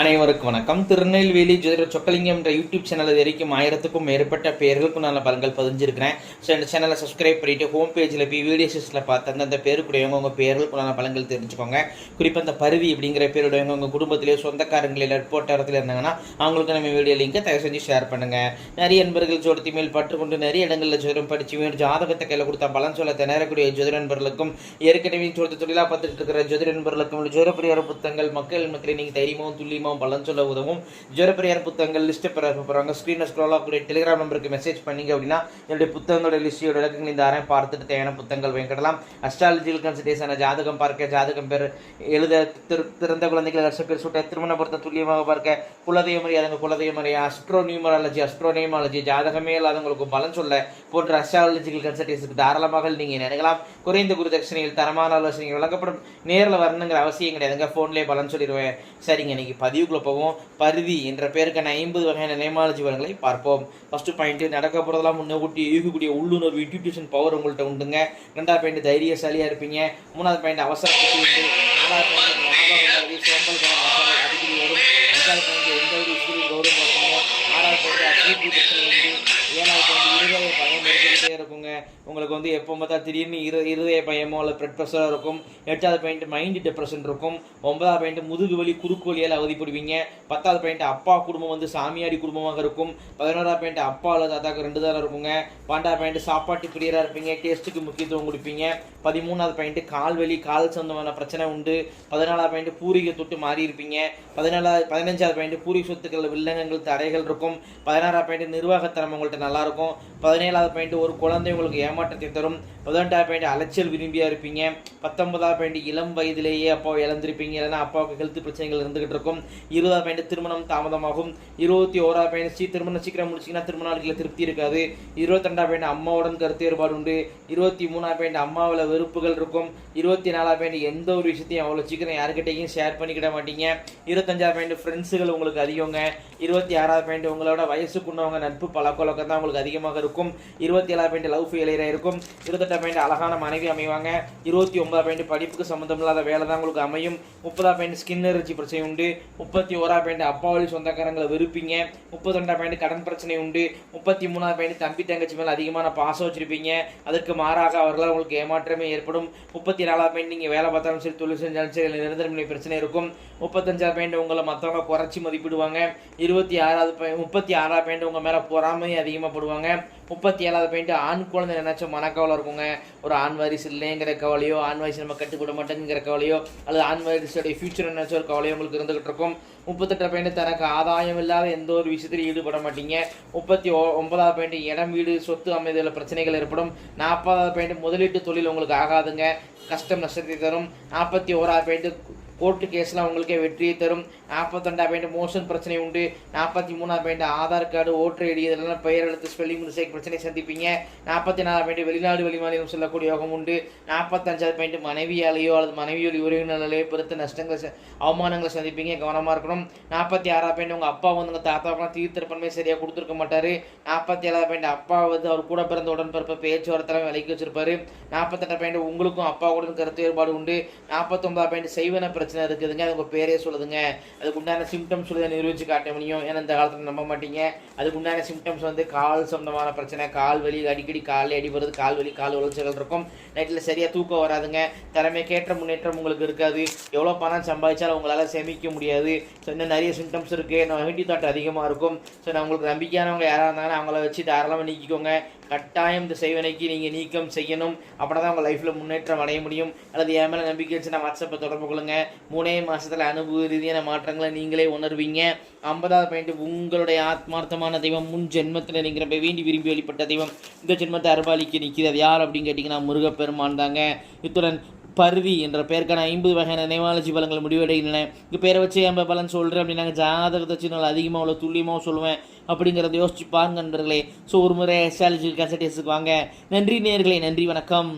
அனைவருக்கும் வணக்கம். திருநெல்வேலி ஜோதிடர் சொக்கலிங்கம் என்ற யூடியூப் சேனல் இது வரைக்கும் 1000க்கும் மேற்பட்ட பேர்களுக்கும் நல்ல பலன்கள் பதிஞ்சிருக்கிறேன். ஸோ இந்த சேனலை சப்ஸ்கிரைப் பண்ணிட்டு ஹோம் பேஜில் போய் வீடியோஸில் பார்த்து அந்தந்த பேருக்குடையவங்க உங்கள் பேர்களுக்கு நல்ல பலன்கள் தெரிஞ்சுக்கோங்க. குறிப்பாக அந்த பருதி அப்படிங்கிற பேருடையவங்க உங்கள் குடும்பத்திலேயே சொந்தக்காரங்களில் போட்டாரத்தில் இருந்தாங்கன்னா அவங்களுக்கு நம்ம வீடியோ லிங்கை தயவு செஞ்சு ஷேர் பண்ணுங்கள். நிறைய நண்பர்கள் ஜோடத்தி மேல் பற்றுக்கொண்டு நிறைய இடங்களில் ஜோதிடம் படித்து வேறு ஜாதகத்தை கையில் கொடுத்தா பலன் சொல்ல திணறக்கூடிய ஜோதிட நண்பர்களுக்கும் ஏற்கனவே ஜோதி தொழிலாக பார்த்துட்டு இருக்கிற ஜோதிட நண்பர்களுக்கும் ஜோதிடப்பிரியார புத்தகங்கள் மக்கள் மக்களை நீங்கள் தைரியமாகவும் துல்லியமாக பலன் சொல்ல உதவும். ஜோதிடப்பிரியார் புத்தகங்கள் லிஸ்ட் போகிறாங்க. ஸ்க்ரீனில் ஸ்க்ரோல் ஆகக்கூடிய டெலிகிராம் நம்பருக்கு மெசேஜ் பண்ணிங்க அப்படின்னா என்னுடைய புத்தகங்களோட லிஸ்ட்டோட விளக்கங்கள் இந்த ஆரம் பார்த்துட்டு தேவையான புத்தகங்கள் வாங்கிக்கலாம். அஸ்ட்ராலஜிக்கல் கன்சல்டேஷன், ஜாதகம் பார்க்க, ஜாதகம் பேர் எழுத, திறந்த குழந்தைகள் வருஷ பேர் சுட்ட, திருமண பொருத்தம் துல்லியமாக பார்க்க, குலதெய்வ முறையாதவங்க குலதெய்வ முறையா, அஸ்ட்ரோனியூமராலஜி ஜாதகமே இல்லாதவங்களுக்கு பலன் சொல்ல போன்ற அஸ்ட்ராலஜிக்கல் கன்சல்டேஷனுக்கு தாராளமாக நீங்கள் நினைக்கலாம். குறைந்த குரு தட்சணையில் தரமான ஆலோசனைகள் வழங்கப்படும். நேரில் வரணுங்கிற அவசியம் கிடையாதுங்க, ஃபோன்லேயே பலன் சொல்லிடுவேன். சரிங்க, இன்னைக்கு பதிவுக்குள்ள போவோம். பருதி என்ற பேருக்கான 50 வகையான நேமாலஜி வளங்களை பார்ப்போம். ஃபர்ஸ்ட் பாயிண்ட், நடக்க போகிறதெல்லாம் முன்னக்கூட்டி ஈகக்கூடிய உள்ளுணர்வு இன்ட்யூஷன் பவர் உங்கள்கிட்ட உண்டுங்க. 2வது பாயிண்ட், தைரியசாலியாக இருப்பீங்க. 3வது பாயிண்ட், அவசர புத்தி உண்டு. 4வது பாயிண்ட், சோம்பல் குணம் அடிக்கடி வரும். 5வது பாயிண்ட், எந்த ஒரு விஷயத்தையும் கௌரவம் பார்ப்பீங்க. 6வது பாயிண்ட், அக்ரிபி பிரச்சனை உண்டு. 7வது பாயிண்ட், இருதய பயம் இருந்துகிட்டே இருக்குங்க. உங்களுக்கு எப்போ பார்த்தா திடீர்னு இருதய பயமோ அல்லது பிளட் ப்ரெஷராக இருக்கும். 8வது பாயிண்ட், மைண்ட் டிப்ரெஷன் இருக்கும். 9வது பாயிண்ட், முதுகு வலி குறுக்கு வலியால் அவதிப்படுவீங்க. 10வது பாயிண்ட், அப்பா குடும்பம் சாமியாடி குடும்பமாக இருக்கும். 11வது பாயிண்ட், அப்பா அல்லது தாத்தாக்கு 2 தான் இருக்குங்க. 12வது பாயிண்ட், சாப்பாட்டு பிரியராக இருப்பீங்க, டேஸ்ட்டுக்கு முக்கியத்துவம் கொடுப்பீங்க. 13வது பாயிண்ட், கால் வலி கால் சொந்தமான பிரச்சனை உண்டு. 14வது பாயிண்ட், பூரிகை தொட்டு மாறி இருப்பீங்க. 15வது பாயிண்ட், பூர்வீக சொத்துக்கள் வில்லங்கங்கள் தடைகள் இருக்கும். 16வது பாயிண்ட், நிர்வாகத்திறமை உங்கள்கிட்ட நல்லா இருக்கும். 17வது பாயிண்ட், ஒரு குழந்தை உங்களுக்கு ஏமாற்றத்தை தரும். 18வது பாயிண்ட், அலைச்சல் விரும்பியா இருப்பீங்க. 19வது பாயிண்ட், இளம் வயதிலேயே அப்பாவை இழந்திருப்பீங்க, இல்லைன்னா அப்பாவுக்கு ஹெல்த் பிரச்சனைகள் இருந்துகிட்டு இருக்கும். 20வது பாயிண்ட், திருமணம் தாமதமாகும். 21வது பாயிண்ட், திருமணம் சீக்கிரம் முடிச்சிங்கன்னா திருமண வாழ்க்கையில் திருப்தி இருக்காது. 22வது பாயிண்ட், அம்மாவுடன் கருத்து வேறுபாடு உண்டு. 23வது பாயிண்ட், அம்மாவில் வெறுப்புகள் இருக்கும். 24வது பாயிண்ட், எந்த ஒரு விஷயத்தையும் அவ்வளோ சீக்கிரம் யாருக்கிட்டையும் ஷேர் பண்ணிக்கிட மாட்டீங்க. 25வது பாயிண்ட், ஃப்ரெண்ட்ஸுகள் உங்களுக்கு அதிகங்க. 26வது பாயிண்ட், உங்களோட வயசுக்குள்ளவங்க நட்பு பழக்கவழக்கம் தான் உங்களுக்கு அதிகமாக இருக்கும். 27வது பாயிண்ட், லவ் ஃபெயிலியராக இருக்கும். 28வது பாயிண்ட், அழகான மனைவி அமைவாங்க. 29வது பாயிண்ட், படிப்புக்கு சம்மந்தம் இல்லாத வேலை தான் உங்களுக்கு அமையும். 30வது பாயிண்ட், ஸ்கின் அலர்ஜி பிரச்சனை உண்டு. 31வது பாயிண்ட், அப்பா வழி சொந்தக்காரங்களை வெறுப்பீங்க. 32வது பாயிண்ட், கடன் பிரச்சனை உண்டு. 33வது பாயிண்ட், தம்பி தங்கச்சி மேலே அதிகமான பாசம் வச்சிருப்பீங்க, அதற்கு மாறாக அவர்களால் உங்களுக்கு ஏமாற்றமே ஏற்படும். 34வது பாயிண்ட், நீங்கள் வேலை பார்த்தாலும் சரி தொழில் செஞ்சாலும் சரி நிரந்தரமில்லை பிரச்சனை இருக்கும். 35வது பாயிண்ட், உங்களை மற்றவங்க குறைச்சி மதிப்பிடுவாங்க. 36வது பாயிண்ட், உங்கள் மேலே பொறாமை அதிகமாக போடுவாங்க. 37வது பாயிண்ட், ஆண் குழந்தை நினைச்ச மனக்கவலை இருக்குங்க. ஒரு ஆண் வாரிசு இல்லைங்கிற கவலையோ, ஆண் வாரிசு நம்ம கட்டுக்கூட மாட்டேங்கிற கவலையோ, அல்லது ஆண் வாரிசுடைய ஃபியூச்சர் நினைச்ச ஒரு கவலையோ உங்களுக்கு இருந்துகிட்டு இருக்கும். 38வது பாயிண்ட், தனக்கு ஆதாயம் இல்லாத எந்த ஒரு விஷயத்திலும் ஈடுபட மாட்டீங்க. 39வது பாயிண்ட், இடம் வீடு சொத்து அமைதல பிரச்சனைகள் ஏற்படும். 40வது பாயிண்ட், முதலீட்டு தொழில் உங்களுக்கு ஆகாதுங்க, கஷ்டம் நஷ்டத்தை தரும். 41வது பாயிண்ட், கோர்ட்டு கேஸ்லாம் உங்களுக்கே வெற்றியை தரும். 42வது பாயிண்ட், மோஷன் பிரச்சனை உண்டு. 43வது point, Aadhaar card voter ID இதெல்லாம் பெயர் எழுத்து ஸ்பெல்லிங் மிஸ்டேக் பிரச்சனை சந்திப்பீங்க. 44வது பாயிண்ட், வெளிநாடு வெளிமாநிலம் செல்லக்கூடிய யோகம் உண்டு. 45வது பாயிண்ட், மனைவியாலேயோ அல்லது மனைவியோட உறவினர்களையோ பெருத்த நஷ்டங்கள் அவமானங்களை சந்திப்பீங்க, கவனமாக இருக்கணும். 46வது பாயிண்ட், உங்கள் அப்பா உங்கள் தாத்தாவுக்குலாம் தீர்த்திருப்பன்மே சரியாக கொடுத்துருக்க மாட்டார். 47வது பாயிண்ட், அப்பா அவர் கூட பிறந்த உடன்பிறப்ப பேச்சுவார்த்தை விலைக்கு வச்சிருப்பாரு. 48வது பாயிண்ட், உங்களுக்கும் அப்பா கூட கருத்து வேறுபாடு உண்டு. 49வது பாயிண்ட், செய்வன பிரச்சனை இருக்குதுங்க, அது உங்கள் பேரே சொல்லுதுங்க. அதுக்கு உண்டான சிம்டம்ஸ் நிரூபிச்சு காட்ட முடியும், ஏன்னா இந்த காலத்தில் நம்ப மாட்டீங்க. அதுக்கு உண்டான சிம்டம்ஸ் கால் சம்பந்தமான பிரச்சனை, கால் வலி, அடிக்கடி காலில் அடிபடுறது, கால் வலி கால் உளைச்சல்கள் இருக்கும். நைட்டில் சரியாக தூக்கம் வராதுங்க. திறமைக்கேற்ற முன்னேற்றம் உங்களுக்கு இருக்காது. எவ்வளோ பணம் சம்பாதிச்சாலும் உங்களால் சேமிக்க முடியாது. ஸோ இன்னும் நிறைய சிம்டம்ஸ் இருக்குது. நெகட்டிவ் தாட் அதிகமாக இருக்கும். ஸோ நான் உங்களுக்கு நம்பிக்கையானவங்க யாராக இருந்தாங்கன்னா அவங்கள வச்சு தாராளமாக நீக்கிக்கோங்க. கட்டாயம் இந்த செய்வனைக்கு நீங்கள் நீக்கம் செய்யணும். அப்படின்னா தான் உங்கள் லைஃப்பில் முன்னேற்றம் அடைய முடியும். அல்லது என் மேலே நம்பிக்கை வச்சு நான் வாட்ஸ்அப்பை தொடர்பு கொள்ளுங்க. 3 மாதத்தில் அனுபவ ரீதியான மாற்றங்களை நீங்களே உணர்வீங்க. 50வது பாயிண்ட், உங்களுடைய ஆத்மார்த்தமான தெய்வம் முன் ஜென்மத்தில் நீங்கள் வேண்டி விரும்பி வெளிப்பட்ட தெய்வம் இந்த ஜென்மத்தை அருபாலிக்கு நிற்கிது. அது யார் அப்படின்னு கேட்டிங்கன்னா முருகப்பெருமான் தாங்க. இத்துடன் பருதி என்ற பேருக்கான 50 வகையான நேமாலஜி பலன்கள் முடிவடைகின்றன. இந்த பேரை வச்சு என் பலன் சொல்கிறேன் அப்படின்னாங்க, ஜாதகத்தை வச்சு நல்லா அதிகமாக அவ்வளோ துல்லியமாக சொல்லுவேன் அப்படிங்கிறத யோசிச்சு பாருங்க நண்பர்களே. ஸோ ஒரு முறை அஸ்ட்ராலஜிக்கல் கன்சல்டேஷனுக்கு வாங்க. நன்றி நேயர்களே, நன்றி, வணக்கம்.